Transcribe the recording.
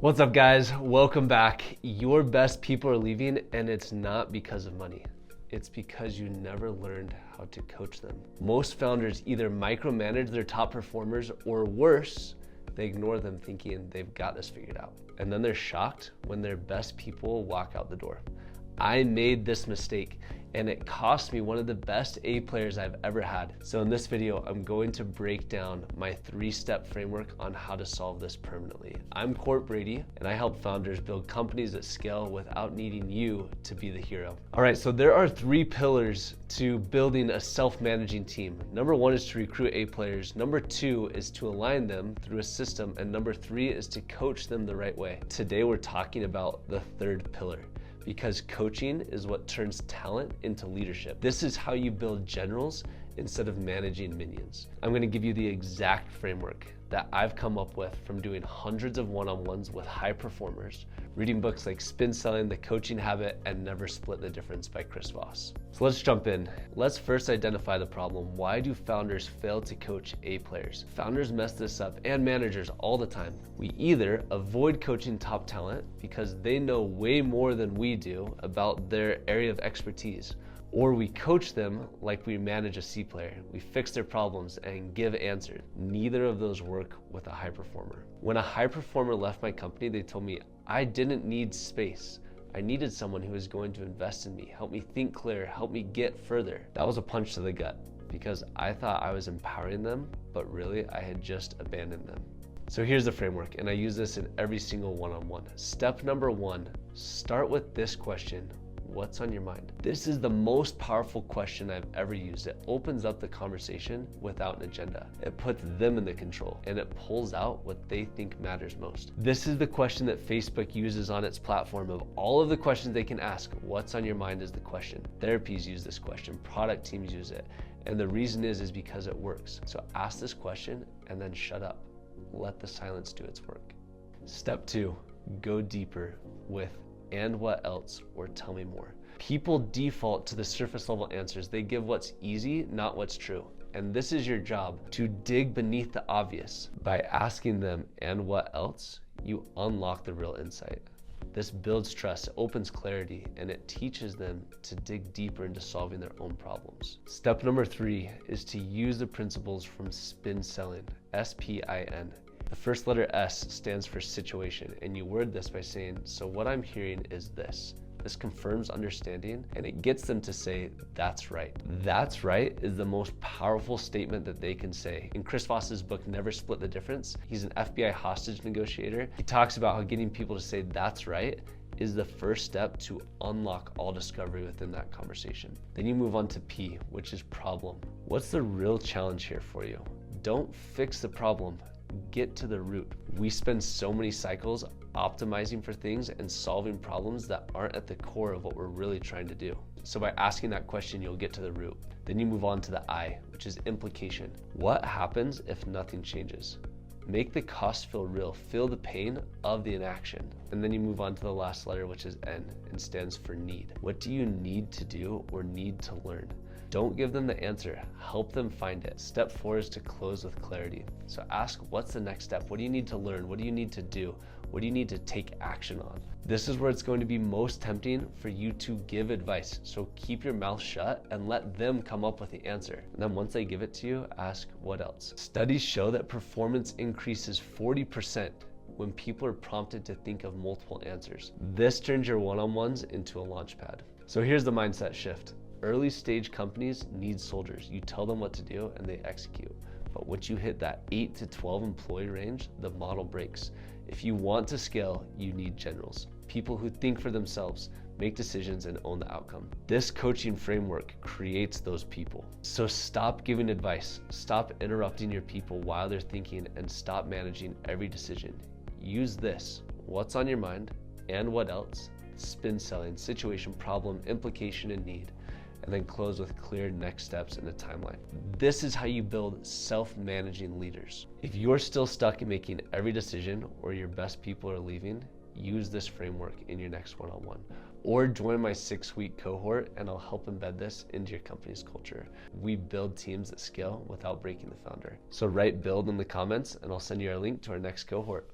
What's up, guys? Welcome back. Your best people are leaving, and it's not because of money. It's because you never learned how to coach them. Most founders either micromanage their top performers, or worse, they ignore them thinking they've got this figured out. And then they're shocked when their best people walk out the door. I made this mistake, and it cost me one of the best A players I've ever had. So in this video, I'm going to break down my 3-step framework on how to solve this permanently. I'm Cort, Brady, and I help founders build companies that scale without needing you to be the hero. All right, so there are 3 pillars to building a self-managing team. Number 1 is to recruit A players. Number 2 is to align them through a system. And number 3 is to coach them the right way. Today, we're talking about the 3rd pillar, because coaching is what turns talent into leadership. This is how you build generals instead of managing minions. I'm gonna give you the exact framework that I've come up with from doing hundreds of one-on-ones with high performers, reading books like Spin Selling, The Coaching Habit, and Never Split the Difference by Chris Voss. So let's jump in. Let's first identify the problem. Why do founders fail to coach A players? Founders mess this up, and managers all the time. We either avoid coaching top talent because they know way more than we do about their area of expertise, or we coach them like we manage a C player. We fix their problems and give answers. Neither of those work with a high performer. When a high performer left my company, they told me I didn't need space. I needed someone who was going to invest in me, help me think clear, help me get further. That was a punch to the gut because I thought I was empowering them, but really I had just abandoned them. So here's the framework, and I use this in every single one-on-one. Step number 1, start with this question. What's on your mind? This is the most powerful question I've ever used. It opens up the conversation without an agenda. It puts them in the control, and it pulls out what they think matters most. This is the question that Facebook uses on its platform. Of all of the questions they can ask, what's on your mind is the question. Therapies use this question, product teams use it, and the reason is because it works. So ask this question and then shut up. Let the silence do its work. Step 2, go deeper with and what else, or tell me more. People default to the surface level answers. They give what's easy, not what's true. And this is your job, to dig beneath the obvious. By asking them, and what else, you unlock the real insight. This builds trust, opens clarity, and it teaches them to dig deeper into solving their own problems. Step number 3 is to use the principles from Spin Selling, S-P-I-N. The first letter S stands for situation, and you word this by saying, so what I'm hearing is this. This confirms understanding, and it gets them to say, that's right. That's right is the most powerful statement that they can say. In Chris Voss's book, Never Split the Difference, he's an FBI hostage negotiator. He talks about how getting people to say that's right is the first step to unlock all discovery within that conversation. Then you move on to P, which is problem. What's the real challenge here for you? Don't fix the problem. Get to the root. We spend so many cycles optimizing for things and solving problems that aren't at the core of what we're really trying to do. So by asking that question, you'll get to the root. Then you move on to the I, which is implication. What happens if nothing changes? Make the cost feel real. Feel the pain of the inaction. And then you move on to the last letter, which is N, and stands for need. What do you need to do or need to learn? Don't give them the answer, help them find it. Step 4 is to close with clarity. So ask, what's the next step? What do you need to learn? What do you need to do? What do you need to take action on? This is where it's going to be most tempting for you to give advice. So keep your mouth shut and let them come up with the answer. And then once they give it to you, ask, what else? Studies show that performance increases 40% when people are prompted to think of multiple answers. This turns your one-on-ones into a launch pad. So here's the mindset shift. Early stage companies need soldiers. You tell them what to do and they execute. But once you hit that 8 to 12 employee range, the model breaks. If you want to scale, you need generals. People who think for themselves, make decisions, and own the outcome. This coaching framework creates those people. So stop giving advice. Stop interrupting your people while they're thinking, and stop managing every decision. Use this. What's on your mind and what else? Spin selling, situation, problem, implication, and need. And then close with clear next steps and a timeline. This is how you build self-managing leaders. If you're still stuck in making every decision or your best people are leaving, use this framework in your next one-on-one. Or join my 6-week cohort and I'll help embed this into your company's culture. We build teams that scale without breaking the founder. So write build in the comments and I'll send you a link to our next cohort.